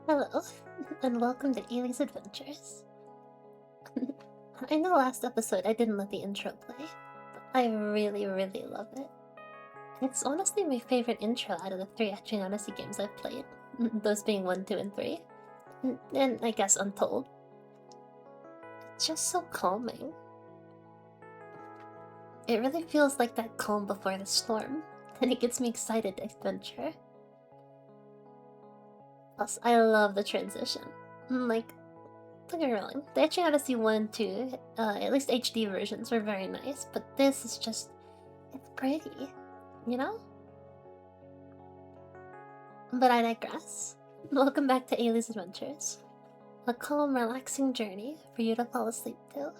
Hello, and welcome to Ayli's Adventures. I know last episode I didn't let the intro play, but I really love it. It's honestly my favorite intro out of the three Etrian Odyssey games I've played, those being 1, 2, and 3. And I guess Untold. It's just so calming. It really feels like that calm before the storm, and it gets me excited to adventure. Plus, I love the transition. Like, don't get me wrong, the Etrian Odyssey 1 and 2, at least HD versions, were very nice, but this is just, it's pretty, you know? But I digress. Welcome back to Ayli's Adventures. A calm, relaxing journey for you to fall asleep to.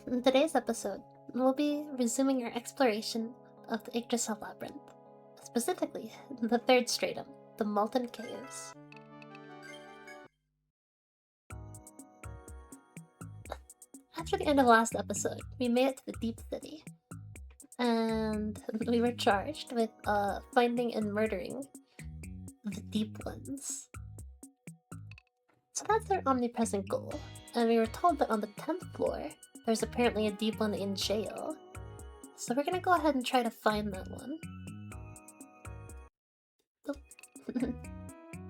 In today's episode, we'll be resuming our exploration of the Yggdrasil Labyrinth, specifically the third stratum, the Molten Caves. After the end of last episode, we made it to the Deep City, and we were charged with finding and murdering the Deep Ones. So that's our omnipresent goal, and we were told that on the 10th floor, there's apparently a Deep One in jail. So we're gonna go ahead and try to find that one.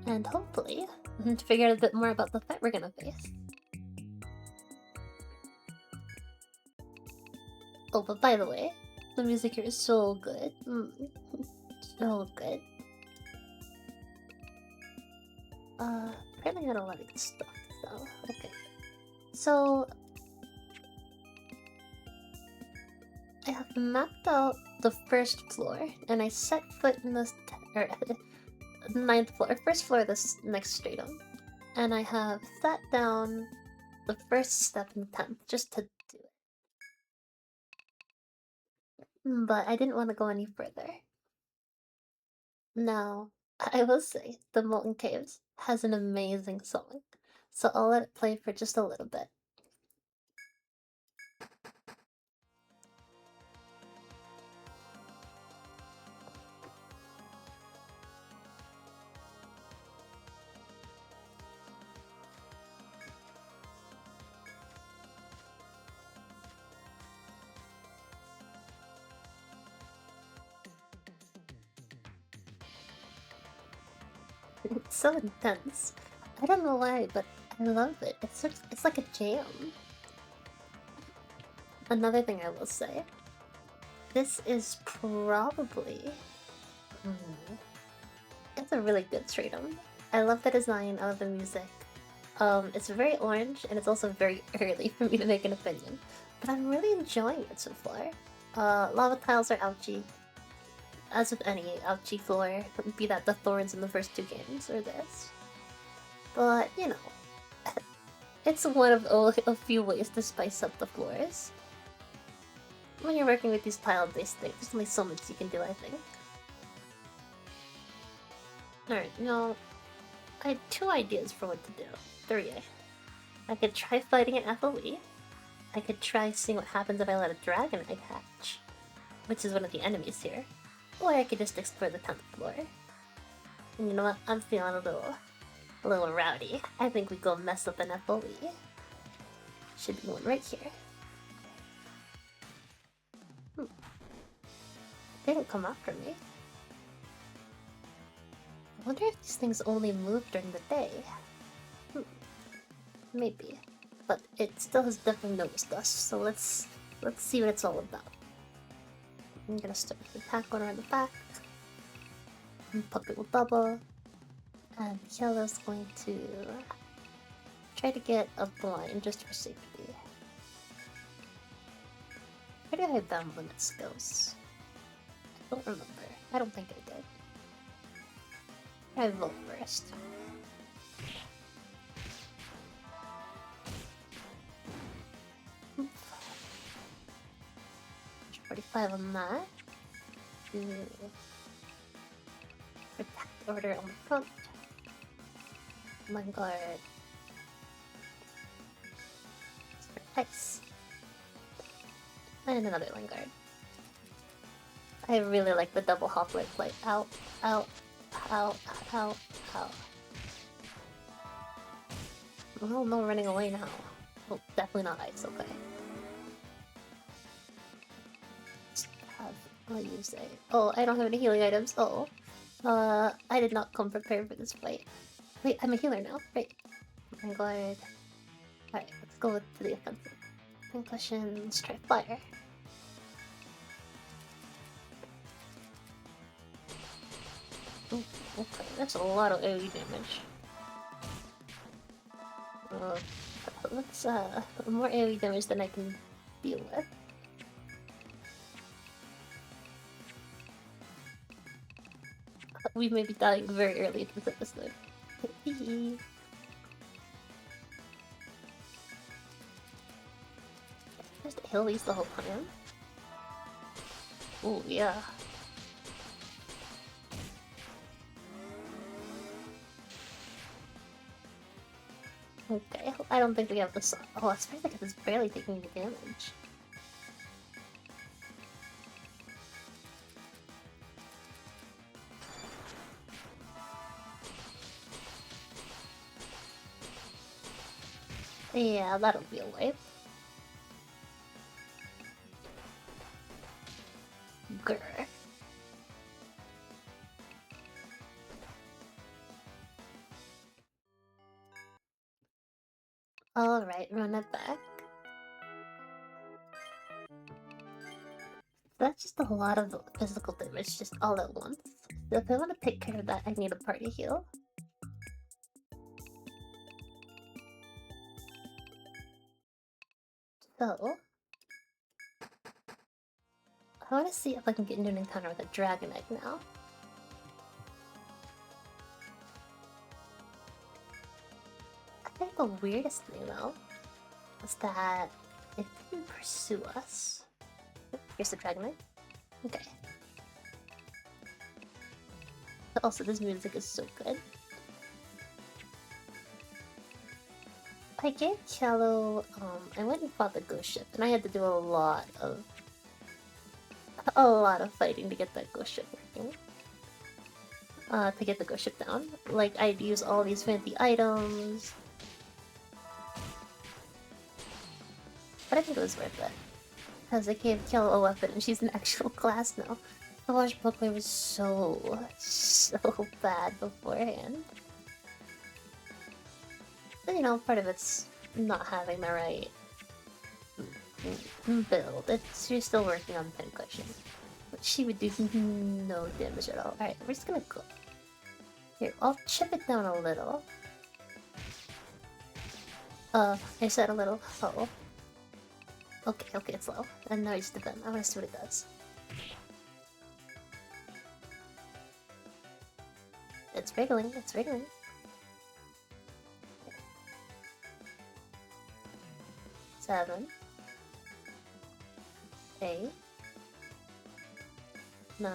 And hopefully, to figure out a bit more about the threat we're gonna face. Oh, but by the way, the music here is so good. So good. Apparently I had a lot of good stuff, so okay. So I have mapped out the first floor, and I set foot in this or 9th floor, first floor of this next stratum, and I have sat down the first step in 10th just to do it. But I didn't want to go any further. Now, I will say, the Molten Caves has an amazing song, so I'll let it play for just a little bit. It's so intense. I don't know why, but I love it. It's like a jam. Another thing I will say, this is probably it's a really good stratum. I love the design of the music. It's very orange, and it's also very early for me to make an opinion, but I'm really enjoying it so far. Lava tiles are ouchy, as with any ouchy floor, be that the thorns in the first two games or this. But, you know, it's one of a few ways to spice up the floors. When you're working with these tile-based things, there's only so much you can do, I think. Alright, now, I had two ideas for what to do. Three. I could try fighting an FOE. I could try seeing what happens if I let a dragon egg hatch, which is one of the enemies here. Or I could just explore the 10th floor. And you know what? I'm feeling a little rowdy. I think we go mess up an FOE. Should be one right here. They didn't come after me. I wonder if these things only move during the day. Maybe. But it still has definitely noticed us, so let's see what it's all about. I'm gonna start with attack one around the back. And Puppet will bubble. And Yellow's going to try to get a blind just for safety. Where did I bound limit skills? I don't remember. I don't think I did. I vote first. Oops. 45 on that. Protect order on the front. Vanguard. Nice. And another Vanguard. I really like the double hop right play. Out, out. Ow, ow, ow. Oh, no running away now. Oh, definitely not ice, okay. I'll use a... Oh, I don't have any healing items. Oh. I did not come prepared for this fight. Wait, I'm a healer now. Right. Oh my god. Alright, let's go to the offensive. Concussion, let's try fire. Ooh, okay, that's a lot of AoE damage. Let's, more AoE damage than I can deal with. We may be dying very early in this episode. Just Hilly's the whole time. Oh yeah. Okay, I don't think we have the sun. Oh, it's because it's barely taking the damage. Yeah, that'll be a wipe. Grr. Alright, run it back. That's just a lot of physical damage just all at once. So if I want to take care of that, I need a party heal. So... I want to see if I can get into an encounter with a dragon egg now. I think the weirdest thing though was that it didn't pursue us. Here's the dragon egg. Okay. Also, this music is so good. I gave Cello, I went and fought the ghost ship, and I had to do a lot of fighting to get that ghost ship working. To get the ghost ship down. Like, I'd use all these fancy items. But I think it was worth it. Because I gave Cello a weapon, and she's an actual class now. The Washbookler was so bad beforehand. But you know, part of it's not having the right build. She's still working on pincushion. But she would do no damage at all. Alright, we're just gonna go. Here, I'll chip it down a little. I said a little. Oh. Okay, it's low. And now it's defend. I wanna see what it does. It's wriggling, it's wriggling. 7, 8, 9,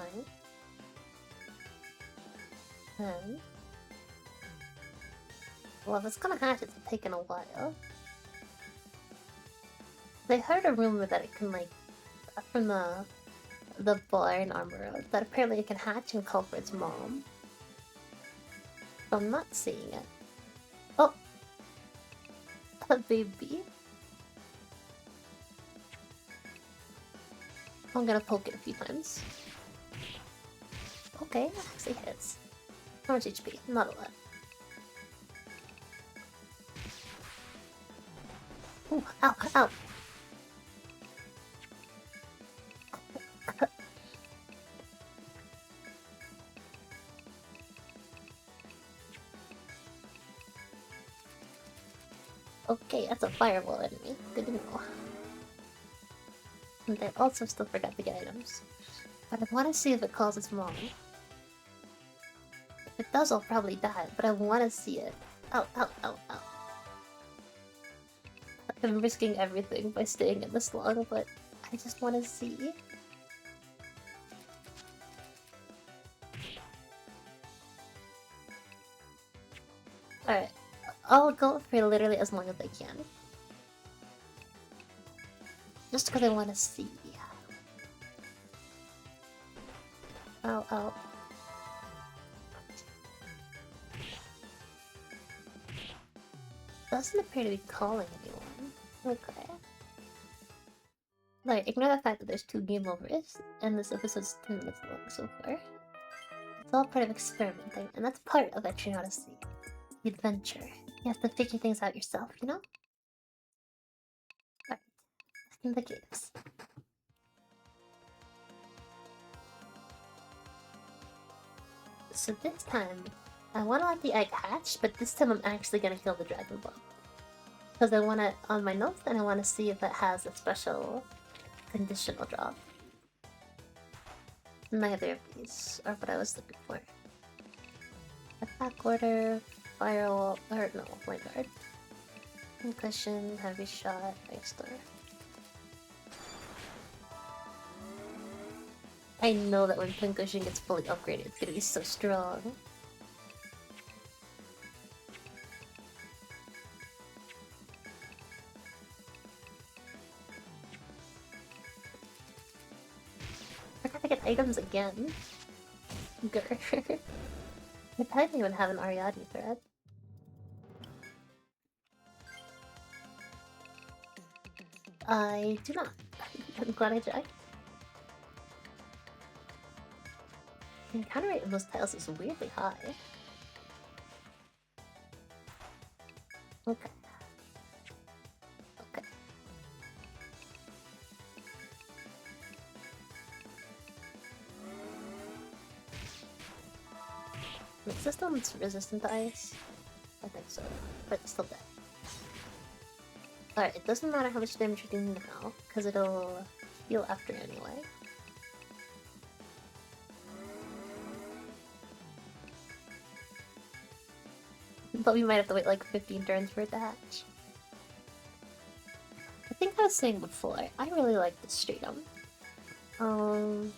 10. Well, if it's gonna hatch, it's taking a while. I heard a rumor that it can, like, from the bar in Armor Road, that apparently it can hatch and call for its mom. But I'm not seeing it. Oh! A baby? I'm gonna poke it a few times. Okay, that actually hits. How much HP? Not a lot. Ooh, ow, ow! Okay, that's a fireball enemy. Good to know. And I also still forgot to get items. But I want to see if it calls its mom. If it does, I'll probably die, but I want to see it. Ow, ow, ow, ow. I'm risking everything by staying in this long, but I just want to see. Alright, I'll go for literally as long as I can. Just because I want to see. Ow, ow. Doesn't appear to be calling anyone. Okay. Like, ignore the fact that there's 2 game overs, and this episode's 10 minutes long so far. It's all part of experimenting, and that's part of Etrian Odyssey. The adventure. You have to figure things out yourself, you know? Alright, back in the caves. So this time, I want to let the egg hatch, but this time I'm actually gonna kill the Dragon Ball. Because I want it on my notes, and I want to see if it has a special conditional drop. Neither of these are what I was looking for. Attack order, firewall, or no, my guard. Concussion, heavy shot, ice star. I know that when concussion gets fully upgraded, it's gonna be so strong. I gotta get items again. Grr. I probably don't even have an Ariadne thread. I do not. I'm glad I checked. The encounter rate in those tiles is weirdly high. Okay. Okay. Is this one resistant to ice? I think so, but it's still dead. Alright, it doesn't matter how much damage you're doing now, because it'll heal after anyway. But we might have to wait like 15 turns for it to hatch. I think I was saying before, I really like this Stratum. I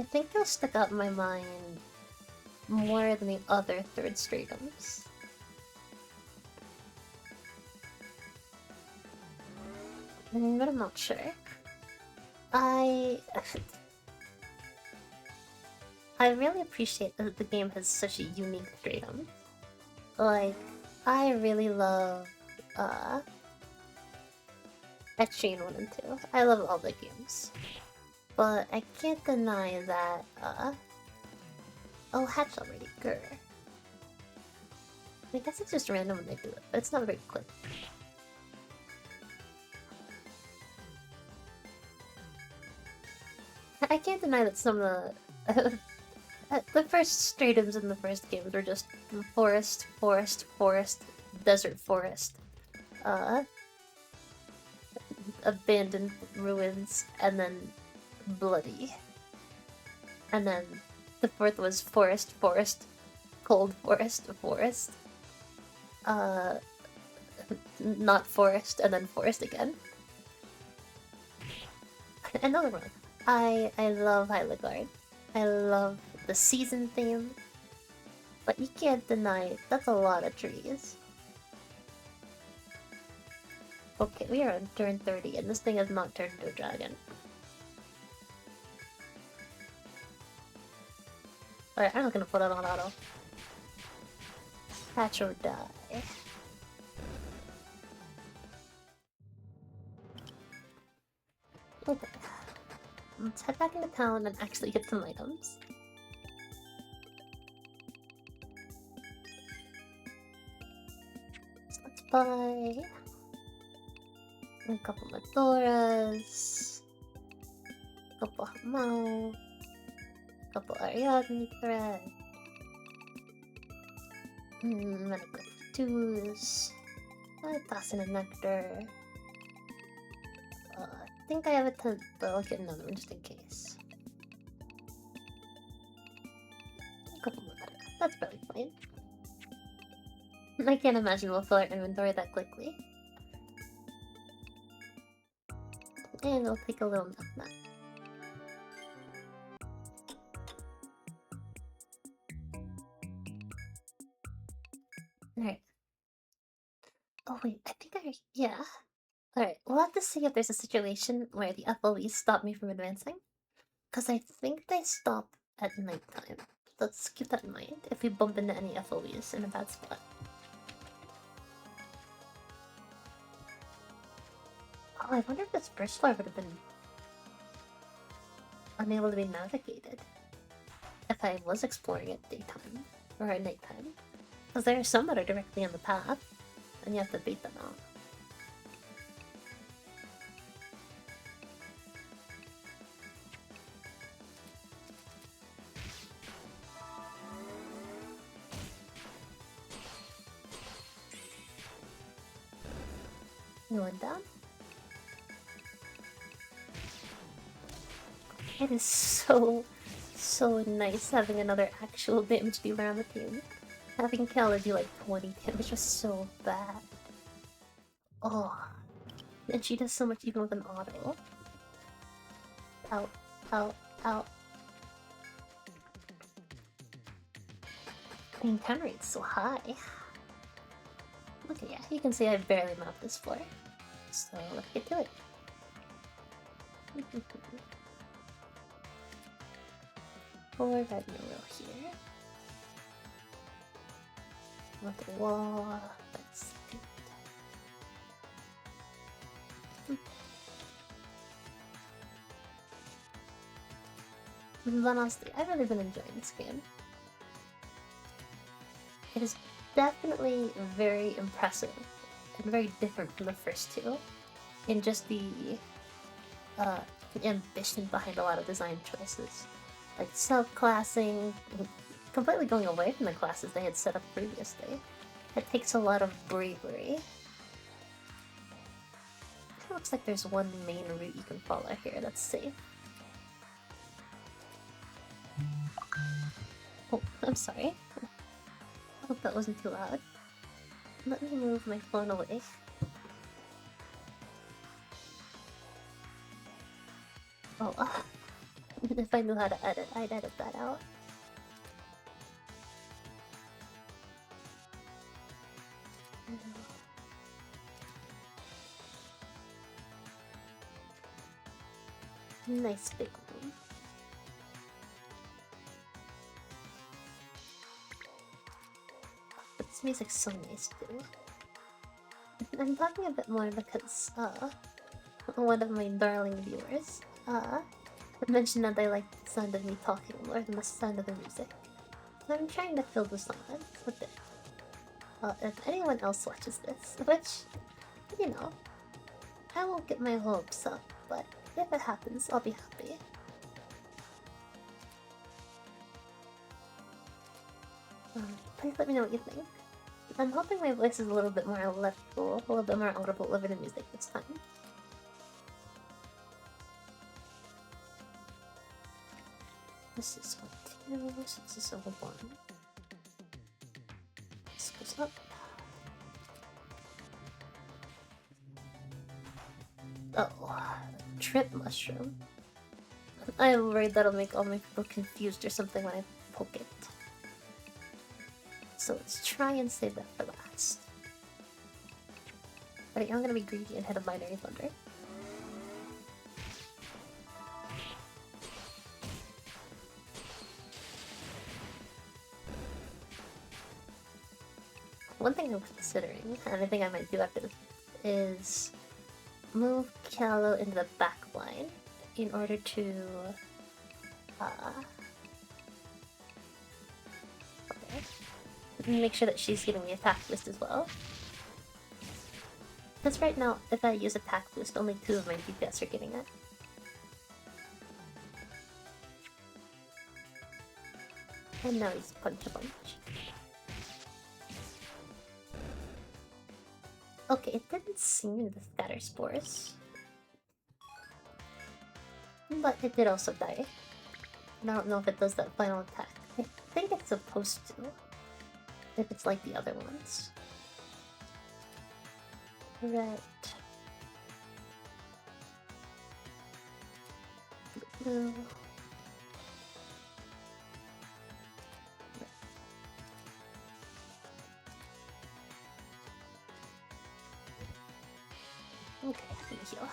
think it'll stick out in my mind more than the other third Stratums. But I'm not sure. I really appreciate that the game has such a unique Stratum. Like, I really love Etrian 1 and 2. I love all the games. But I can't deny that, oh, hatch already, grr. I guess it's just random when they do it, but it's not very quick. I can't deny that some of the first Stratums in the first games were just forest, forest, forest, desert forest. Abandoned ruins, and then bloody. And then the fourth was forest, forest, cold forest, forest. Not forest, and then forest again. Another one. I love Hyligard. I love the season theme. But you can't deny that's a lot of trees. Okay, we are on turn 30 and this thing has not turned into a dragon. Alright, I'm not gonna put it on auto. Hatch or die. Okay. Let's head back into town and actually get some items. So let's buy a couple Madoras, a couple Hamao, a couple Ariadne thread, medical twos, toss in a nectar. I think I have a ton, but I'll get another one just in case. A couple more better. That's probably fine. I can't imagine we'll fill our inventory that quickly. And we'll take a little nap. Alright. Oh wait, I think yeah. Alright, we'll have to see if there's a situation where the FLEs stop me from advancing. Because I think they stop at nighttime. Let's keep that in mind if we bump into any FLEs in a bad spot. Oh, I wonder if this first floor would have been unable to be navigated if I was exploring at daytime or at nighttime. Because there are some that are directly on the path, and you have to beat them out. No one down? It is so nice having another actual damage dealer on the team. Having Keller do like 20 damage was so bad. Oh, and she does so much even with an auto. Ow, ow, ow. The encounter rate's so high. Okay, yeah, you can see I barely mapped this floor. So let's get to it. Four red mineral here. With the wall. Let's do it. But honestly, I've really been enjoying this game. It is definitely very impressive and very different from the first two in just the ambition behind a lot of design choices. Like subclassing, completely going away from the classes they had set up previously. It takes a lot of bravery. It looks like there's one main route you can follow here that's safe. Oh, I'm sorry. I hope that wasn't too loud. Let me move my phone away. Oh, if I knew how to edit, I'd edit that out. Nice big room. This music's so nice too. I'm talking a bit more because one of my darling viewers mentioned that they like the sound of me talking more than the sound of the music. So I'm trying to fill the silence with it. If anyone else watches this, which, you know, I won't get my hopes up, but if it happens, I'll be happy. Please let me know what you think. I'm hoping my voice is a little bit more legible, a little bit more audible over the music this time. This is 1, 2, so this is over 1. This goes up. Oh, trip mushroom. I'm worried that'll make all my people confused or something when I poke it. So let's try and save that for last. Alright, I'm gonna be greedy and hit a binary thunder. One thing I'm considering, and I think I might do after this, is move Callow into the back line in order to make sure that she's getting the attack boost as well. Because right now, if I use attack boost, only 2 of my DPS are getting it. And now he's punch a bunch. Okay, it didn't seem to scatter spores. But it did also die. And I don't know if it does that final attack. I think it's supposed to. If it's like the other ones. Red. Blue. Okay, I'm gonna heal.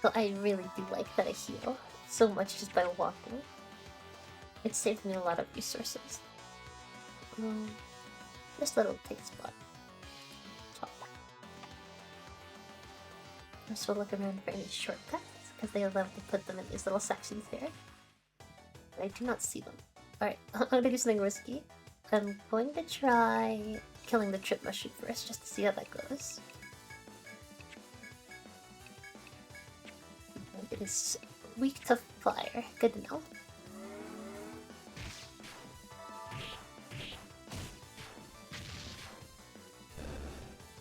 So I really do like that I heal so much just by walking. It saves me a lot of resources. This little take spot. Chop. First we'll look around for any shortcuts, because they love to put them in these little sections here. But I do not see them. Alright, I'm gonna do something risky. I'm going to try killing the trip mushroom first, just to see how that goes. It is weak to fire. Good to know.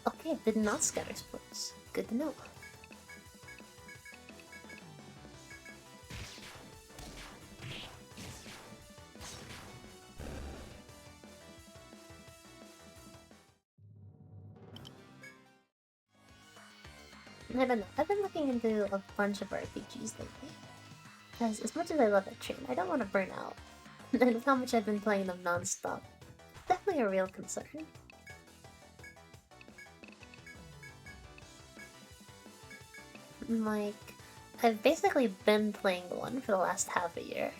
Okay, it did not scatter sports. Good to know. I don't know. I've been looking into a bunch of RPGs lately. Because as much as I love Etrian, I don't want to burn out. And how much I've been playing them non-stop. Definitely a real concern. Like, I've basically been playing the one for the last half a year.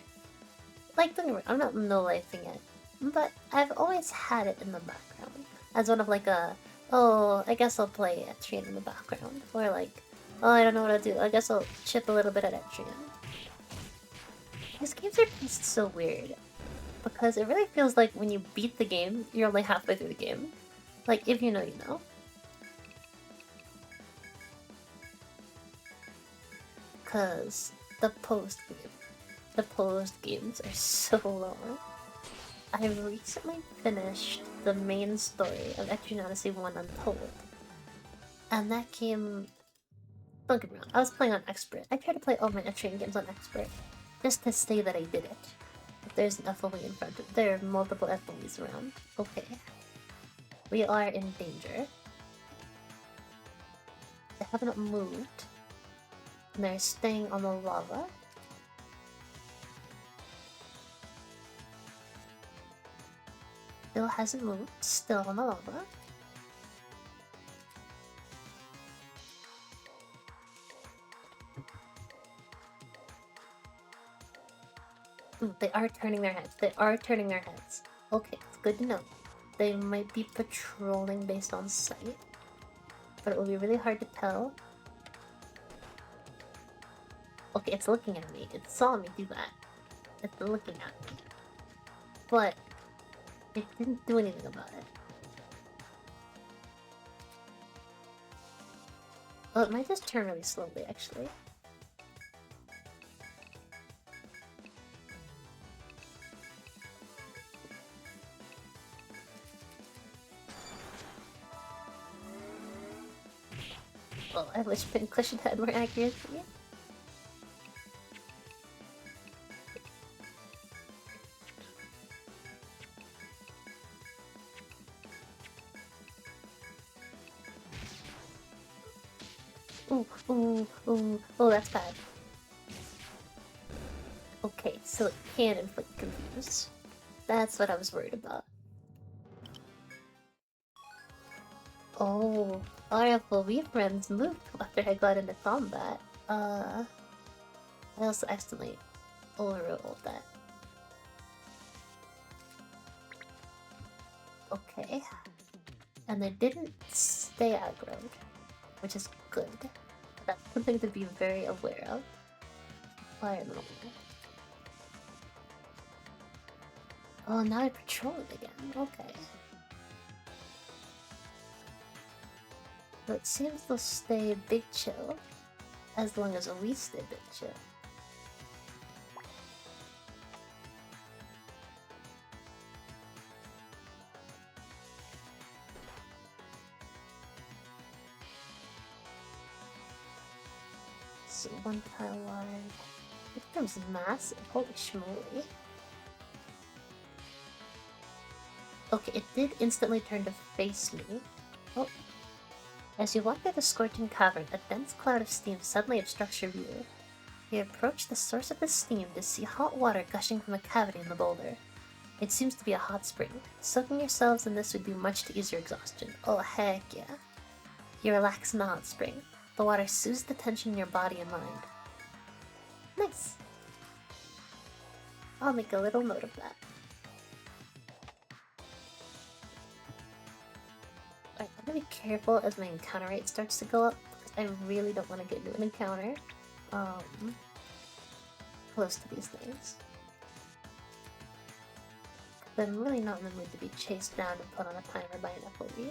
Like, don't get me wrong, I'm not no-lifing it. But I've always had it in the background. As one of like a, oh, I guess I'll play Etrian in the background. Or like, oh, I don't know what to do. I guess I'll chip a little bit at Etrian. These games are paced so weird. Because it really feels like when you beat the game, you're only halfway through the game. Like, if you know, you know. Because the post games are so long. I recently finished the main story of Etrian Odyssey 1 Untold. And that game... Don't get me wrong, I was playing on Expert. I try to play all my Etrian games on Expert, just to say that I did it. If there's an FOE in front of... There are multiple FOEs around. Okay. We are in danger. They haven't moved. And they're staying on the lava. Still hasn't moved, still on the lava. Ooh, they are turning their heads. They are turning their heads. Okay, it's good to know. They might be patrolling based on sight. But it will be really hard to tell. Okay, it's looking at me. It saw me do that. It's looking at me. But it didn't do anything about it. Oh, it might just turn really slowly, actually. Well, I wish Pincushion had more accuracy. Oh, that's bad. Okay, so it can inflict confuse. That's what I was worried about. Oh, our FOV friends moved after I got into combat. I also accidentally overruled that. Okay. And they didn't stay aggroed, which is good. That's something to be very aware of. Fire normal. Oh, now I patrol it again. Okay. But it seems they'll stay big chill as long as we stay big chill. So one tile wide. It becomes massive. Holy schmoly. Okay, it did instantly turn to face me. Oh. As you walk through the scorching cavern, a dense cloud of steam suddenly obstructs your view. You approach the source of the steam to see hot water gushing from a cavity in the boulder. It seems to be a hot spring. Soaking yourselves in this would do much to ease your exhaustion. Oh heck yeah. You relax in the hot spring. The water soothes the tension in your body and mind. Nice! I'll make a little note of that. Alright, I'm gonna be careful as my encounter rate starts to go up, because I really don't want to get into an encounter close to these things. I'm really not in the mood to be chased down and put on a timer by an FOV.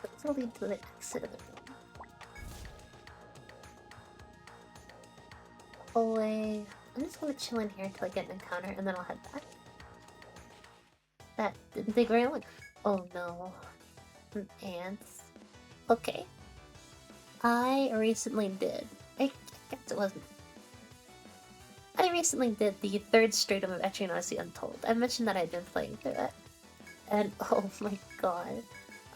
This will lead to the exit of the room. Away. I'm just gonna chill in here until I get an encounter and then I'll head back. That didn't take very long. Oh no. Ants. Okay. I recently did. I guess it wasn't. I recently did the third stratum of Etrian Odyssey Untold. I mentioned that I'd been playing through it. And oh my god.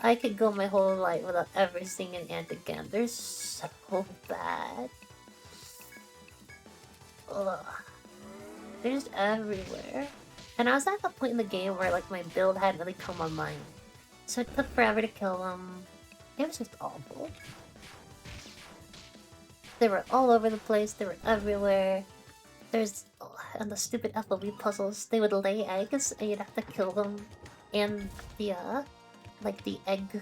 I could go my whole life without ever seeing an ant again. They're so bad. Ugh. They're just everywhere. And I was at the point in the game where like my build hadn't really come online. So it took forever to kill them. It was just awful. They were all over the place, they were everywhere. There's... and the stupid FOV puzzles, they would lay eggs and you'd have to kill them. And the, like the egg...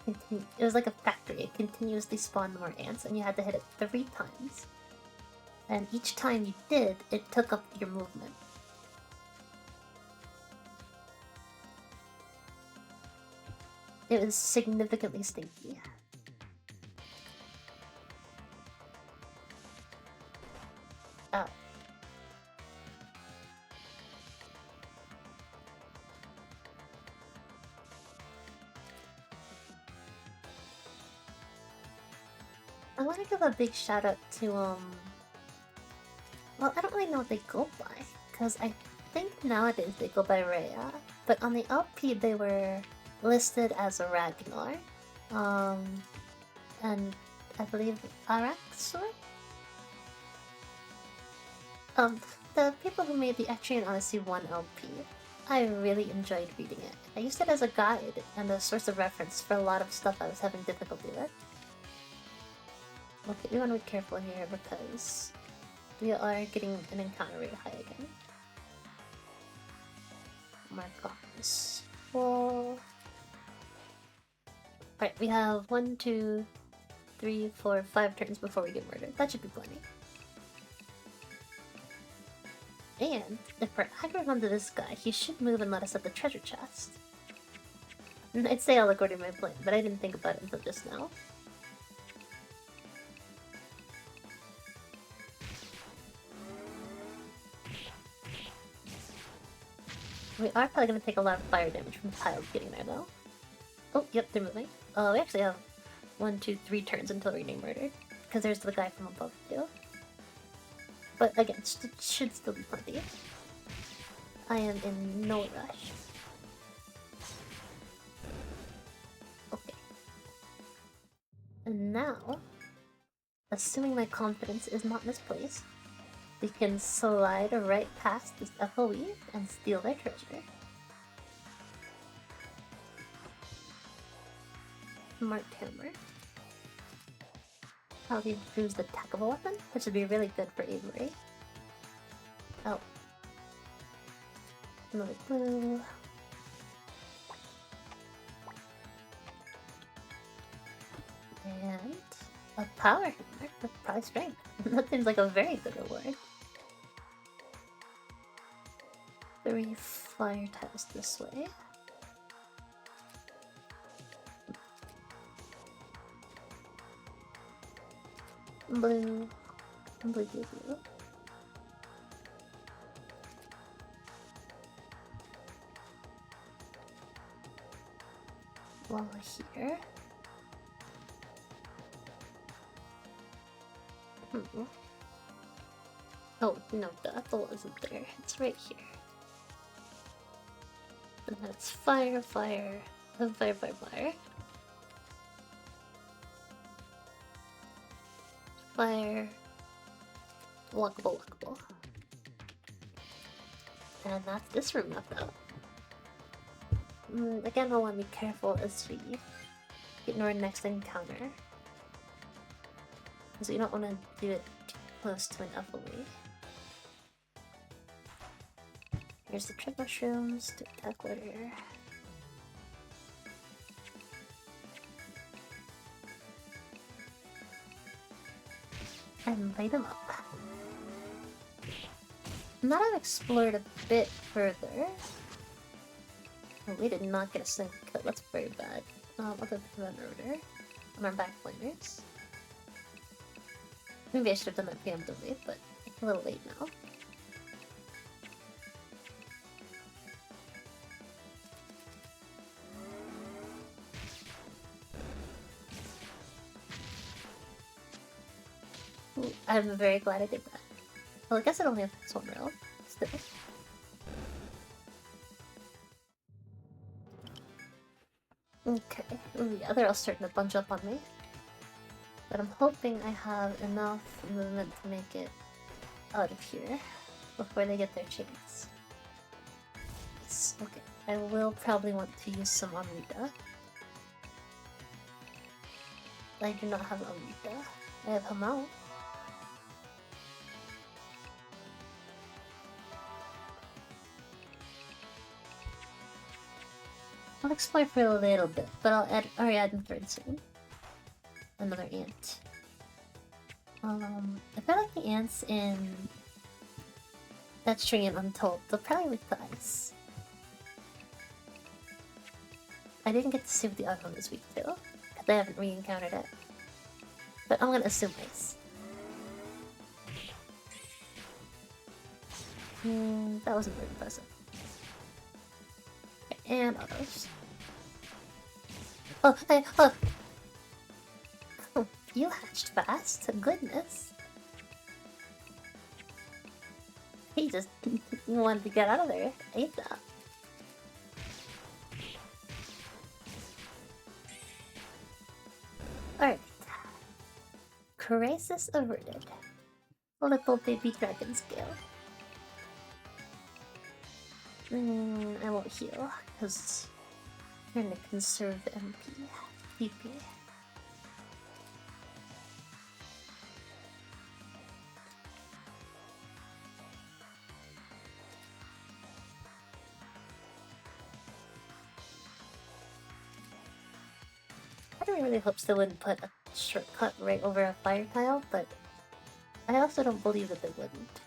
it was like a factory, it continuously spawned more ants and you had to hit it 3 times. And each time you did, it took up your movement. It was significantly stinky. Oh. I want to give a big shout out to, well, I don't really know what they go by, because I think nowadays they go by Rhea, but on the LP they were listed as a Ragnar, and I believe Araxor? The people who made the Etrian Odyssey 1 LP, I really enjoyed reading it. I used it as a guide and a source of reference for a lot of stuff I was having difficulty with. Okay, we want to be careful here because we are getting an encounter rate high again. Mark off this wall. Alright, we have 1, 2, 3, 4, 5 turns before we get murdered. That should be plenty. And if we're aggroed onto this guy, he should move and let us at the treasure chest. And I'd say all according to my plan, but I didn't think about it until just now. We are probably going to take a lot of fire damage from the tiles getting there, though. Oh, yep, they're moving. We actually have 1, 2, 3 turns until we're getting murdered. Because there's the guy from above, too. But again, it should still be plenty. I am in no rush. Okay. And now, assuming my confidence is not misplaced, we can slide right past this FOE and steal their treasure. Marked hammer. Probably improves the attack of a weapon, which would be really good for Avery. Oh. Another blue. And a power hammer with probably strength. That seems like a very good reward. 3 fire tiles this way. Blue, blue, blue, blue. While we're here. Oh, no, the apple isn't there. It's right here. And that's fire, fire, and fire, fire, fire. Fire. Lockable, lockable. And that's this room left out. Again, I want to be careful as we get into our next encounter. because you don't want to do it too close to an FOE. Here's the trip mushrooms to attack warrior. And light them up. Now I've explored a bit further. Oh, we did not get a single kill, that's very bad. Other than the murder on our backliners. Maybe I should have done that preemptively, but it's a little late now. Ooh, I'm very glad I did that. Well, I guess it only affects one row. Still. Okay. Ooh, yeah, they're all starting to bunch up on me. But I'm hoping I have enough movement to make it out of here before they get their chance. Yes, okay. I will probably want to use some Amrita. I do not have Amrita. I have Hamao. I'll explore for a little bit, but I'll add Ariadne third soon. Another ant. I feel like the ants in Etrian Untold, they'll probably like the ice. I didn't get to see what the outcome this week too, because I haven't re-encountered it. But I'm gonna assume ice. That wasn't very impressive. Okay, and others. Oh, hey, oh! You hatched fast, goodness. He just wanted to get out of there ASAP. Alright. Crisis averted. Little baby dragon scale. I won't heal, because I'm trying to conserve MP. PP. I really hopes they wouldn't put a shortcut right over a fire tile, but I also don't believe that they wouldn't.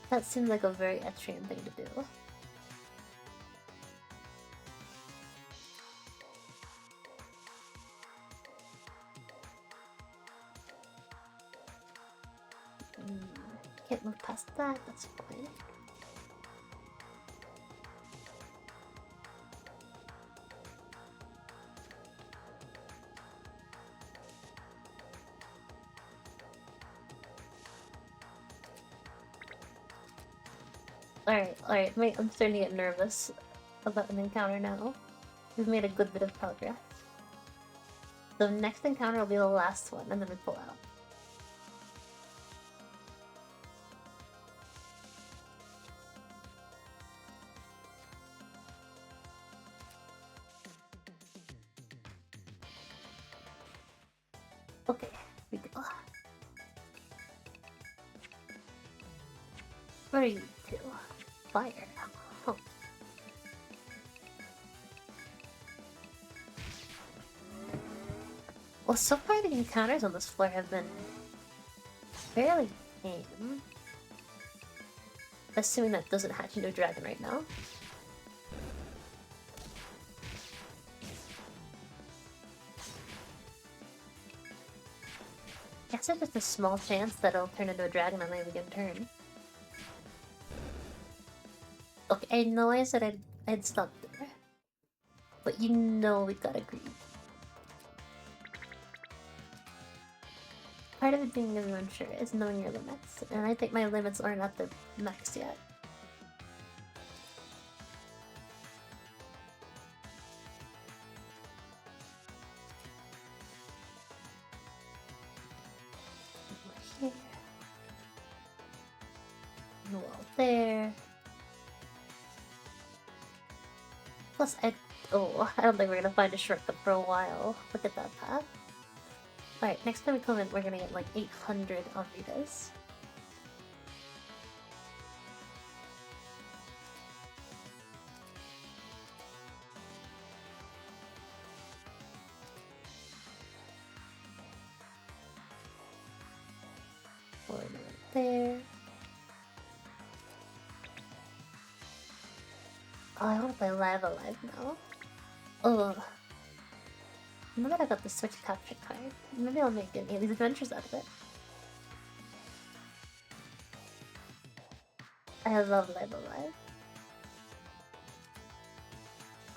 That seems like a very Etrian thing to do. Can't move past that, that's fine. Alright, wait, I'm starting to get nervous about an encounter now. We've made a good bit of progress. The next encounter will be the last one, and then we pull out. Okay, we go. Where are you two? Fire. Oh. Well, so far the encounters on this floor have been fairly tame. Assuming that doesn't hatch into a dragon right now. Guess there's just a small chance that it'll turn into a dragon on any given turn. Okay, I know I said I'd stop there. But you know we gotta agree. Part of it being an adventure is knowing your limits, and I think my limits aren't at the max yet. Here. Wall there. Plus, I don't think we're gonna find a shortcut for a while. Look at that path. Alright, next time we come in, we're gonna get like 800 Avritas. One right there. Oh, I wanna play Live Alive now. Ugh. Now that I got the Switch capture card, maybe I'll make any of these adventures out of it. I love Live Alive.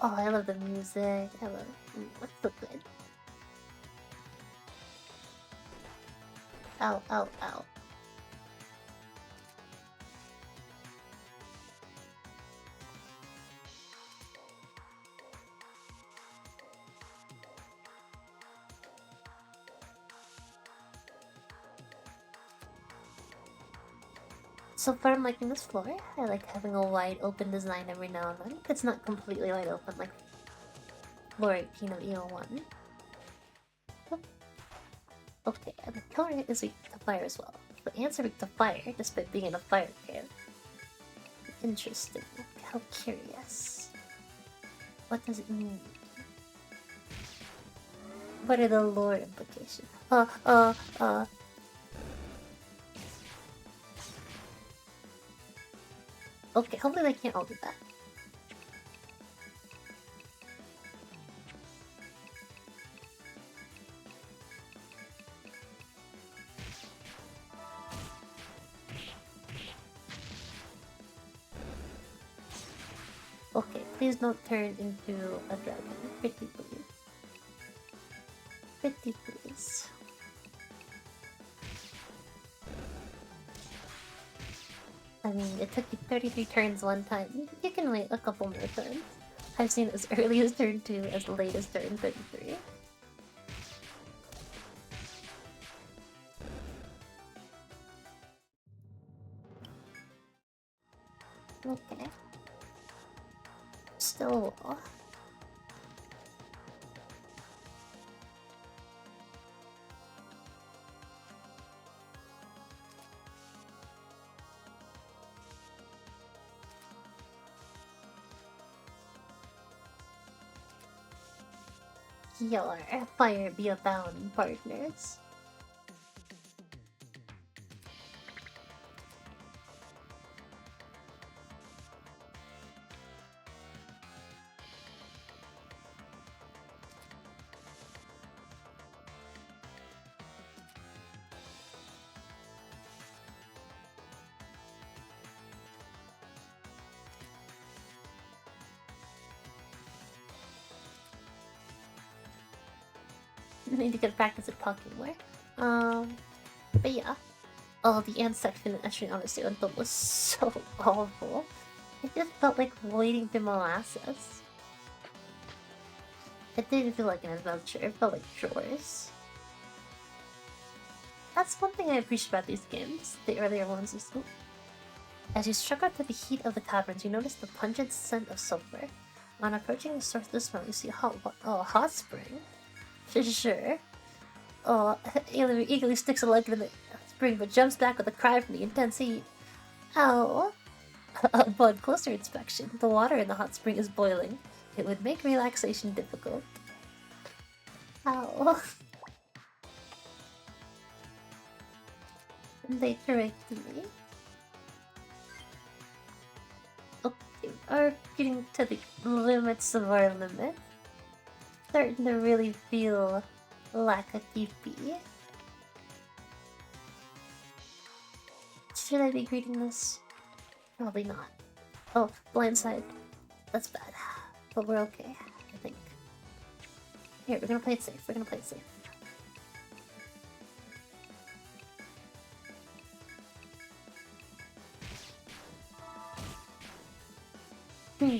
Oh, I love the music. I love... what's so good? Ow, ow, ow. So far I'm liking this floor. I like having a wide open design every now and then. It's not completely wide open like floor 18 of EO1. Okay, and the killer is weak to fire as well. The ants are weak to fire despite being in a fire cave. Interesting. How curious. What does it mean? What are the lore implications? Okay, hopefully they can't all do that. Okay, please don't turn into a dragon. Pretty please. Pretty please. I mean, it took you 33 turns one time. You can wait a couple more turns. I've seen as early as turn 2 as late as turn 33. Okay. Still a wall. Your fire be abound, partners. Need to get practice at talking more. But yeah. Oh, the ant section in Etrian Odyssey was so awful. It just felt like wading through molasses. It didn't feel like an adventure, it felt like chores. That's one thing I appreciate about these games, the earlier ones is... As you struck out to the heat of the caverns, you notice the pungent scent of sulfur. On approaching the source of the smell, you see a hot spring. Sure. Oh, Ayli eagerly sticks a leg in the spring, but jumps back with a cry from the intense heat. Ow! Upon closer inspection, the water in the hot spring is boiling. It would make relaxation difficult. Ow. They corrected me. Okay, we're getting to the limits of our limit. Starting to really feel like a TP. Should I be greeting this? Probably not. Oh, blindside. That's bad. But we're okay, I think. Here, we're gonna play it safe. We're gonna play it safe.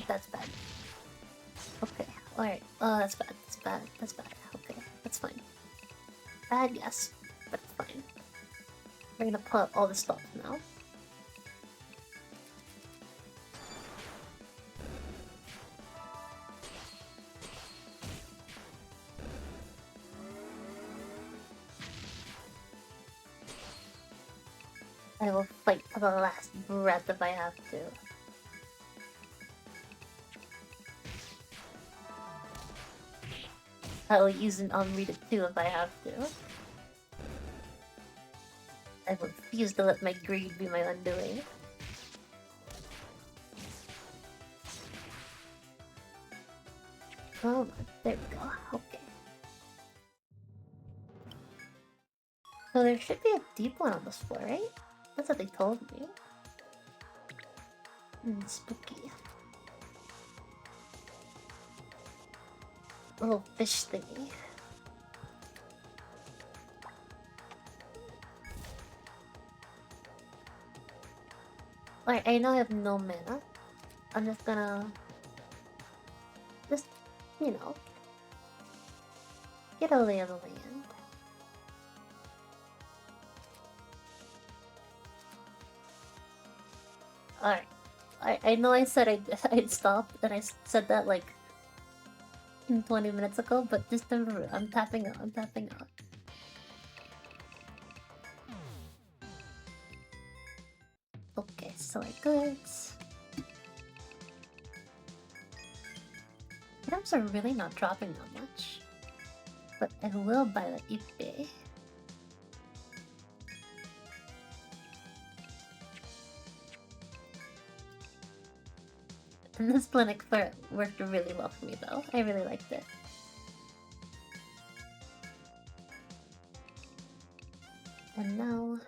That's bad. Okay, alright. Oh, that's bad. That's bad. That's bad. Okay, that's fine. Bad, yes, but it's fine. We're gonna pull out all the stuff now. I will fight to the last breath if I have to. I will use an unreaded too if I have to. I refuse to let my greed be my undoing. Oh, there we go. Okay. So there should be a deep one on this floor, right? That's what they told me. Spooky. Little fish thingy. Alright, I know I have no mana. I'm just gonna... Just, you know... Get a lay of the land. Alright. I know I said I'd stop, and I said that like 20 minutes ago, but just remember, I'm tapping out, I'm tapping out. Okay, so we're good. Items are really not dropping that much. But I will buy the Ipe. And this Blinic worked really well for me though. I really liked it. And now,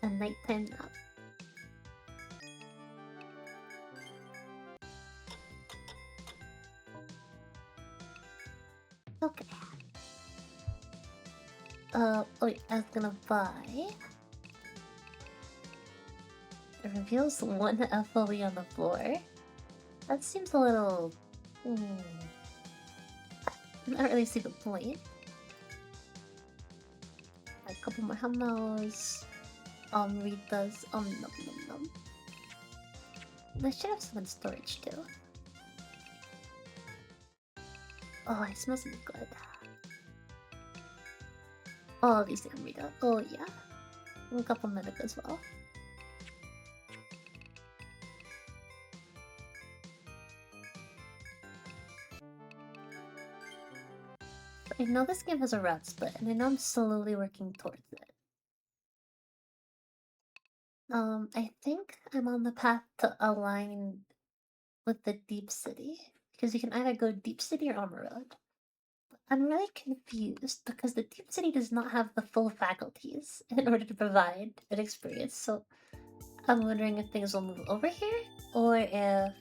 a nighttime nap. Okay. Oh wait, I was gonna buy... It reveals one FOE on the floor. That seems a little... I don't really see the point. A couple more Hummels. Ritas. Nom nom nom. I should have some in storage too. Oh, it smells really good. Oh, these things Rita. Oh yeah. And a couple medic as well. I know this game has a route split, and I know I'm slowly working towards it. I think I'm on the path to align with the Deep City, because you can either go Deep City or Armor Road. But I'm really confused because the Deep City does not have the full faculties in order to provide an experience, so I'm wondering if things will move over here, or if...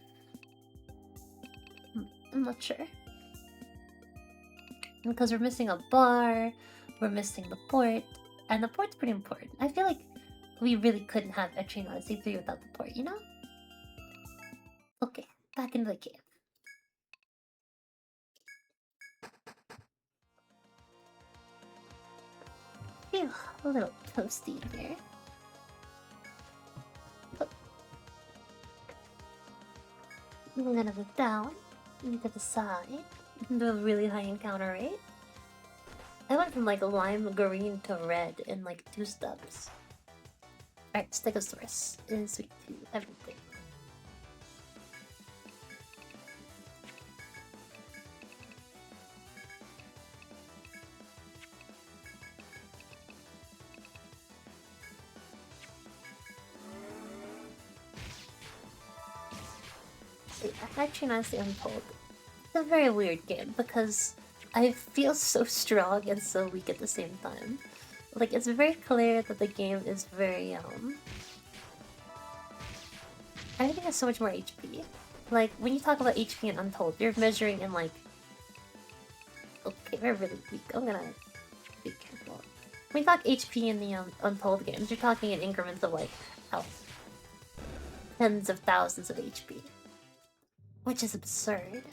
I'm not sure. Because we're missing a bar, we're missing the port, and the port's pretty important. I feel like we really couldn't have Etrian Odyssey 3 without the port, you know? Okay, back into the cave. Phew, a little toasty in here. Oh. I'm gonna move down, to the side, do a really high encounter rate. I went from like lime green to red in like 2 steps. Alright, Stegosaurus is weak to everything. Actually, honestly, Untold. It's a very weird game because I feel so strong and so weak at the same time. Like, it's very clear that the game is very, everything has so much more HP. Like, when you talk about HP in Untold, you're measuring in, like... Okay, we're really weak. I'm gonna be careful. When you talk HP in the Untold games, you're talking in increments of, like, tens of thousands of HP. Which is absurd.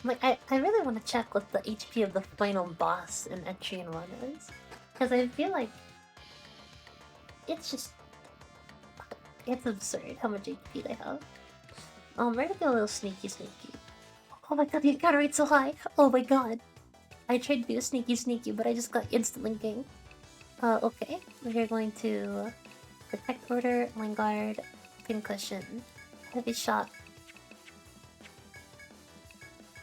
Like, I really want to check what the HP of the final boss in Etrian 1 is. Because I feel like... It's just... It's absurd how much HP they have. I'm ready to go a little sneaky. Oh my god, the encounter rate's so high! Oh my god! I tried to do a sneaky, but I just got instant linking. Okay. We're going to Protect Order, Vanguard, Pincushion, Heavy Shot,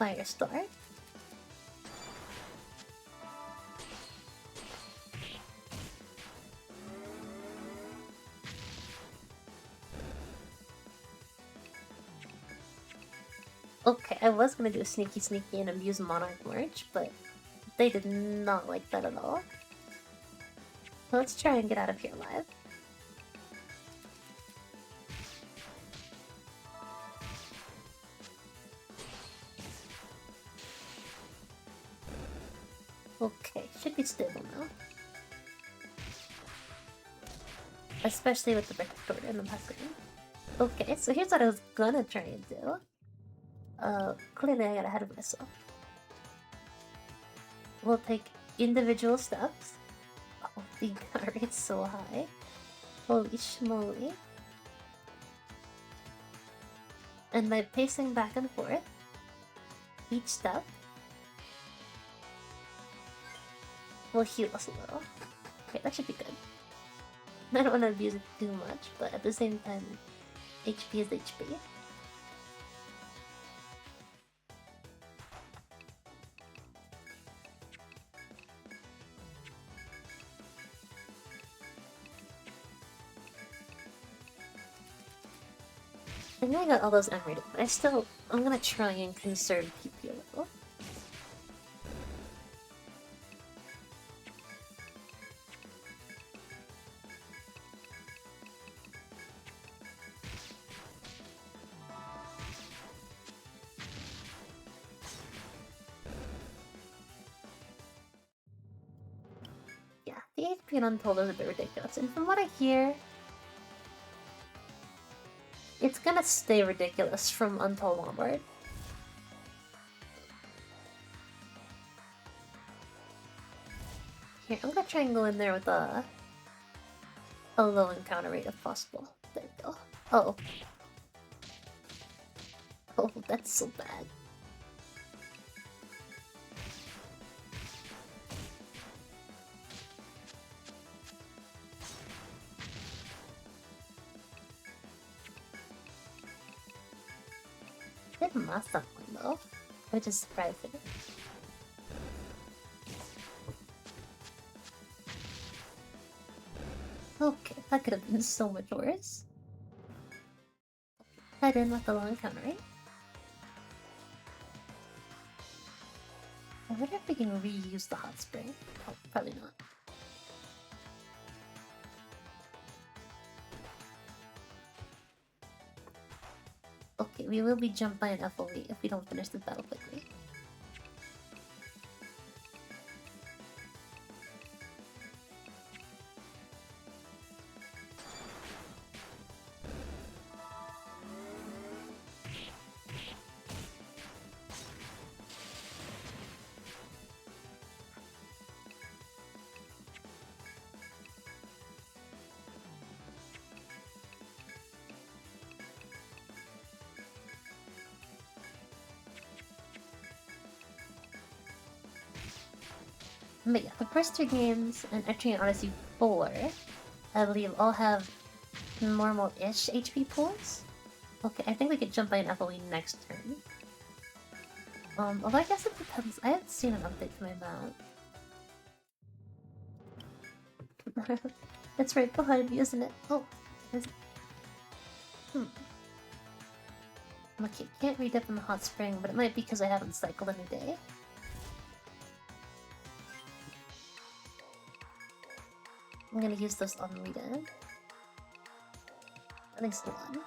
Firestar. Okay, I was gonna do a sneaky sneaky and abuse Monarch March, but they did not like that at all. So let's try and get out of here alive. Okay, should be stable now. Especially with the Protector and the Packard. Okay, so here's what I was gonna try and do. Clearly I got ahead of myself. We'll take individual steps. Oh, the gun rate's so high. Holy schmoly. And by pacing back and forth, each step will heal us a little. Okay, that should be good. I don't want to abuse it too much, but at the same time, HP is HP. I know I got all those unrated, but I'm gonna try and conserve PP a little. Yeah, the HP in Untold is a bit ridiculous, and from what I hear, it's gonna stay ridiculous from Untold onward. Here, I'm gonna try and go in there with a low encounter rate if possible. There we go. Oh. Oh, that's so bad. I did mass that one though, which is surprising. Okay, that could have been so much worse. Head in with the low encounter rate. I wonder if we can reuse the hot spring. Oh, probably not. Okay, we will be jumped by an FOE if we don't finish this battle quickly. But yeah, the first two games and Etrian Odyssey 4, I believe, all have normal-ish HP pools. Okay, I think we could jump by an FOE next turn. Although I guess it depends. I haven't seen an update to my mount. It's right behind me, isn't it? Oh, is it? Okay, can't redip in the hot spring, but it might be because I haven't cycled in a day. I'm gonna use this on redip. At least one.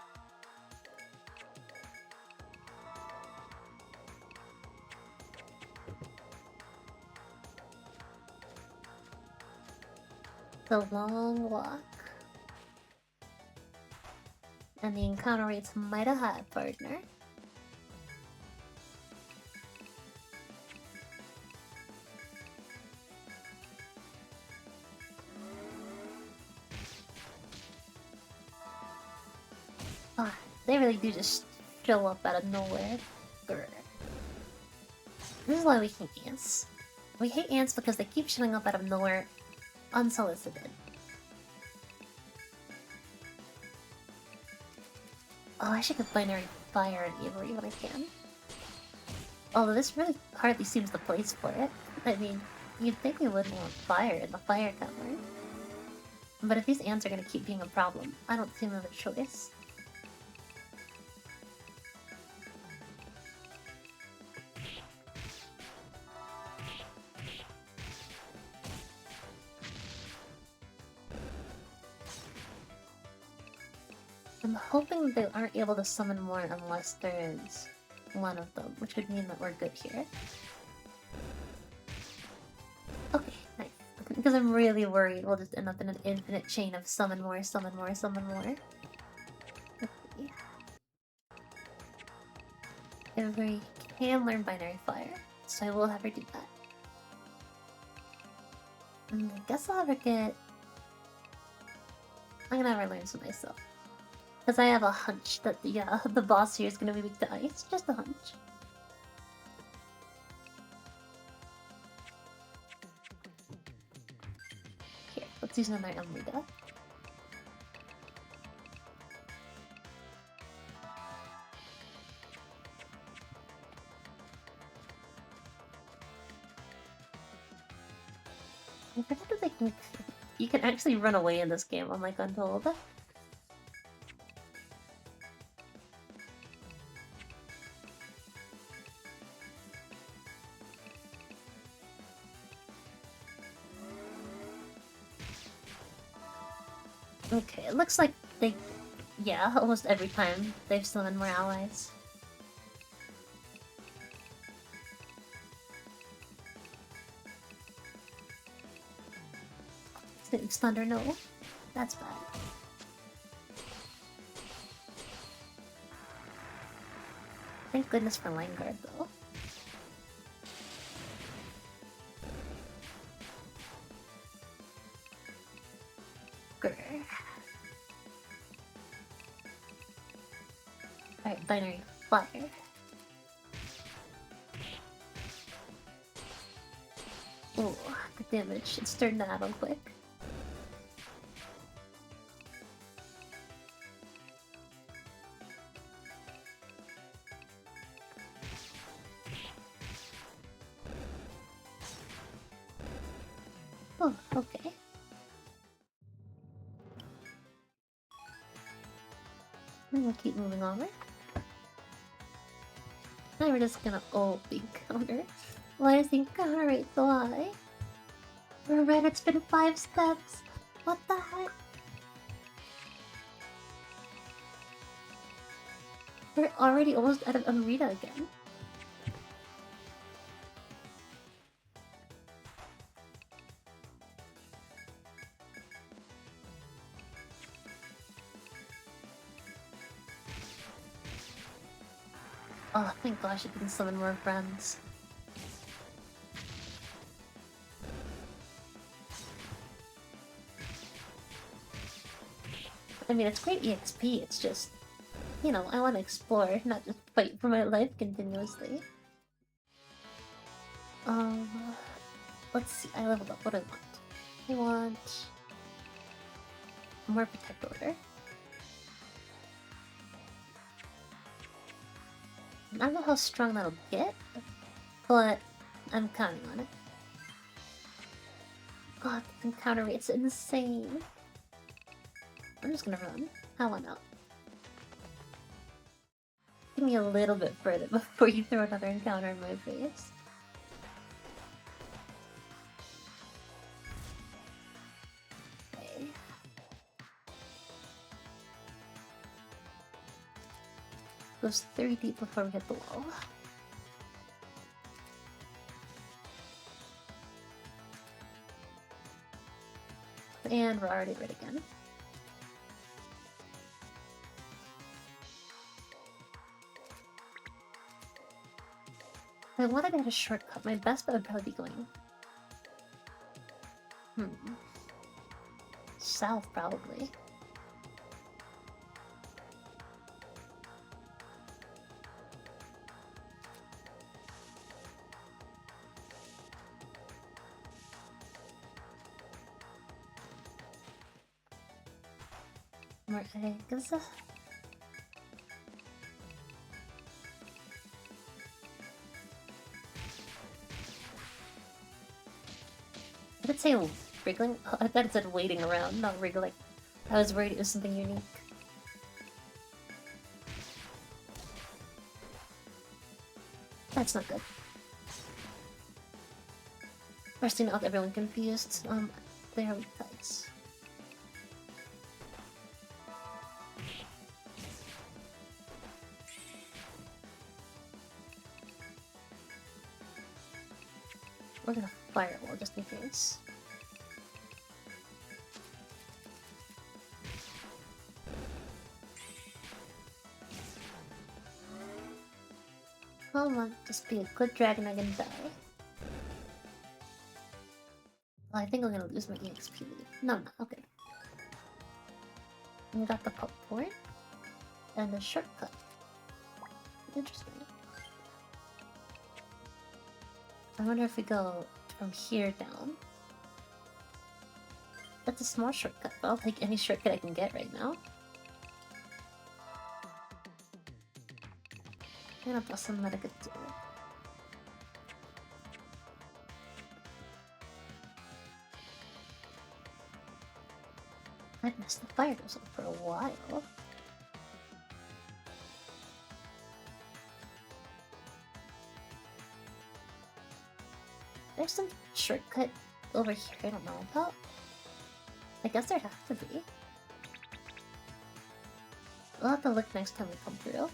The long walk. And the encounter rate's mighty high, partner. Ah, they really do just show up out of nowhere. Grr. This is why we hate ants. We hate ants because they keep showing up out of nowhere Unsolicited. Oh, I should get binary fire and Avery when I can. Although this really hardly seems the place for it. I mean, you'd think we wouldn't want fire in the fire cavern. But if these ants are gonna keep being a problem, I don't see another choice. I'm hoping they aren't able to summon more unless there is one of them, which would mean that we're good here. Okay, nice. Because I'm really worried we'll just end up in an infinite chain of summon more, summon more, summon more. Okay. Avery can learn binary fire, so I will have her do that. And I guess I'll have her get... I'm gonna have her learn some myself. Because I have a hunch that the boss here is gonna be weak to ice. Just a hunch. Here, let's use another Elmrita. I forgot that you can actually run away in this game, unlike Untold. Okay, it looks like they... Yeah, almost every time they've summoned more allies. It's Thunder, no. That's bad. Thank goodness for Line Guard, though. Grr. Alright, binary fire. Oh, the damage. It's turned to Atom quick. Oh, okay. I'm gonna keep moving over. Now we're just gonna the encounter. Why is the encounter rate so high? We're right, it's been 5 steps. What the heck? We're already almost out of Amrita again. Oh, thank gosh, it didn't summon more friends. I mean, it's great EXP, it's just... You know, I want to explore, not just fight for my life continuously. Let's see, I leveled up, what do I want? I want... more Protect Order. I don't know how strong that'll get, but I'm counting on it. God, the encounter rate's insane. I'm just gonna run. How about not? Give me a little bit further before you throw another encounter in my face. Okay. Goes 3 deep before we hit the wall. And we're already red again. If I wanted to get a shortcut, my best bet would probably be going... south, probably. More eggs. Did it say wriggling? Oh, I thought it said waiting around, not wriggling. I was worried it was something unique. That's not good. First to knock everyone confused. There we go. We're gonna firewall just in case. Come on, just be a good dragon, I can die. Well, I think I'm gonna lose my EXP. No, okay. We got the port and a shortcut. Interesting. I wonder if we go from here down. That's a small shortcut, but I'll take any shortcut I can get right now. I'm gonna bust some medic too. I've missed the fire goes on for a while. There's some shortcut over here I don't know about. I guess there has to be. We'll have to look next time we come through.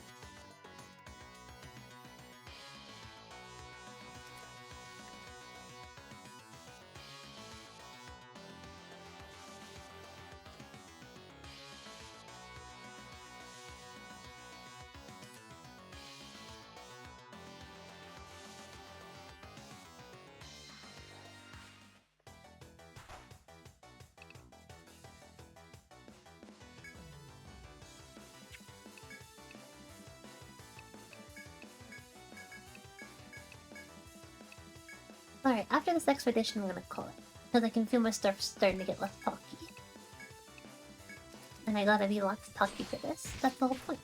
Alright, after this expedition I'm gonna call it. Because I can feel my stuff starting to get less talky. And I gotta be less talky for this. That's the whole point.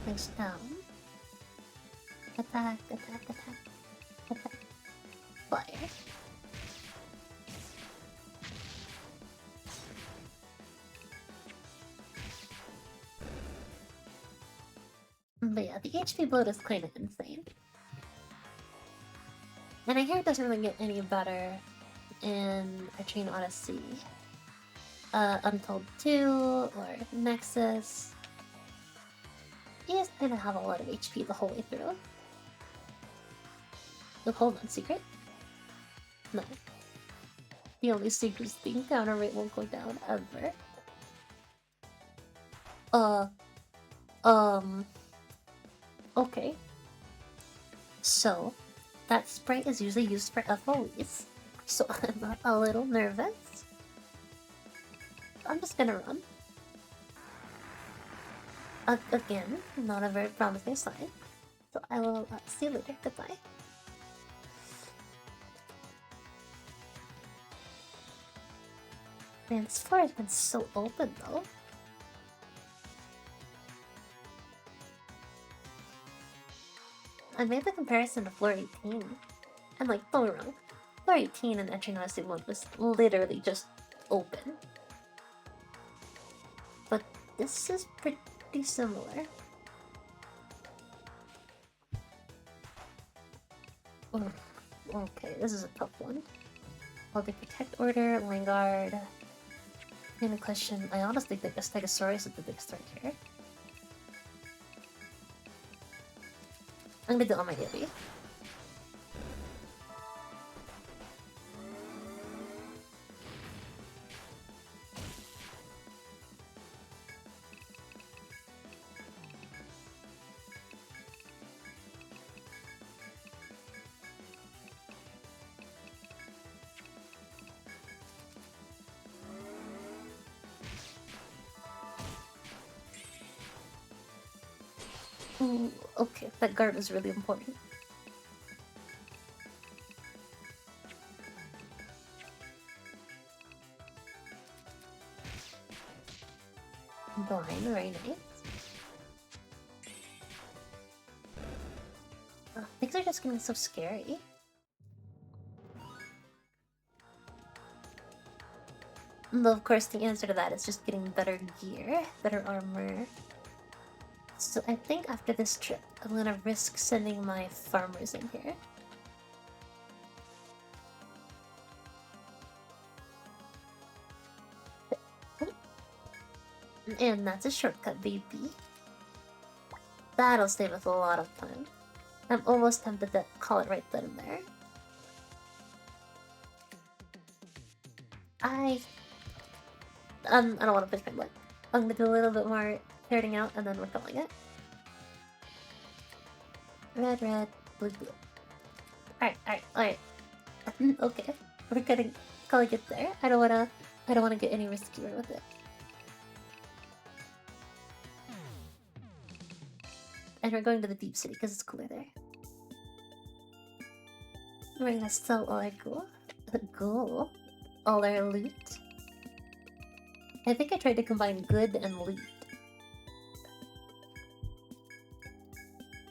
Thanks down. Attack, attack, attack. Attack. Fire. But yeah, the HP bloat is kind of insane. And I hear it doesn't really get any better in Etrian Odyssey. Untold 2 or Nexus. You guys kind of have a lot of HP the whole way through. Oh, hold on, secret? No. The only secret is the encounter rate won't go down ever. Okay. So, that sprite is usually used for FOEs, so I'm a little nervous. I'm just gonna run. Again, not a very promising sign. So I will see you later. Goodbye. Man, this floor has been so open though. I made the comparison to floor 18. And like, don't get me wrong, floor 18 in Etrian Odyssey 1 was literally just open. But this is pretty similar. Oh, okay, this is a tough one. I'll do Protect Order, Vanguard. In a question, I honestly think this Stegosaurus is the biggest threat here. I'm gonna do it on my Ayli. Ooh, okay, that guard was really important. Blind, very nice. Things are just getting so scary. Though, of course, the answer to that is just getting better gear, better armor. So I think after this trip, I'm gonna risk sending my farmers in here. And that's a shortcut, baby. That'll save us a lot of time. I'm almost tempted to call it right then and there. I don't want to push my luck. I'm gonna do a little bit more ferreting out and then we're calling it. Red, red, blue, blue. Alright. Okay. We're gonna calling it there. I don't wanna get any riskier with it. And we're going to the deep city because it's cooler there. We're gonna sell all our gold. All our loot. I think I tried to combine good and loot.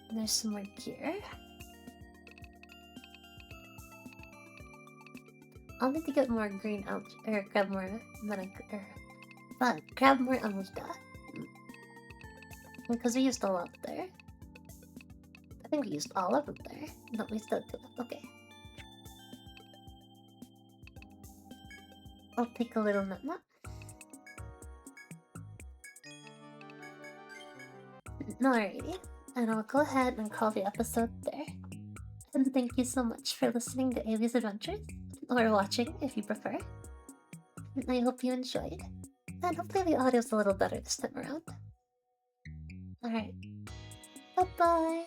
And there's some more gear. I'll need to get more green out or grab more grab more Amrita. Because we used all up there. I think we used all of them there. No, we still do it. Okay. I'll take a little nut. Alrighty. And I'll go ahead and call the episode there. And thank you so much for listening to Ayli's Adventures. Or watching, if you prefer. I hope you enjoyed. And hopefully the audio's a little better this time around. Alright. Bye-bye.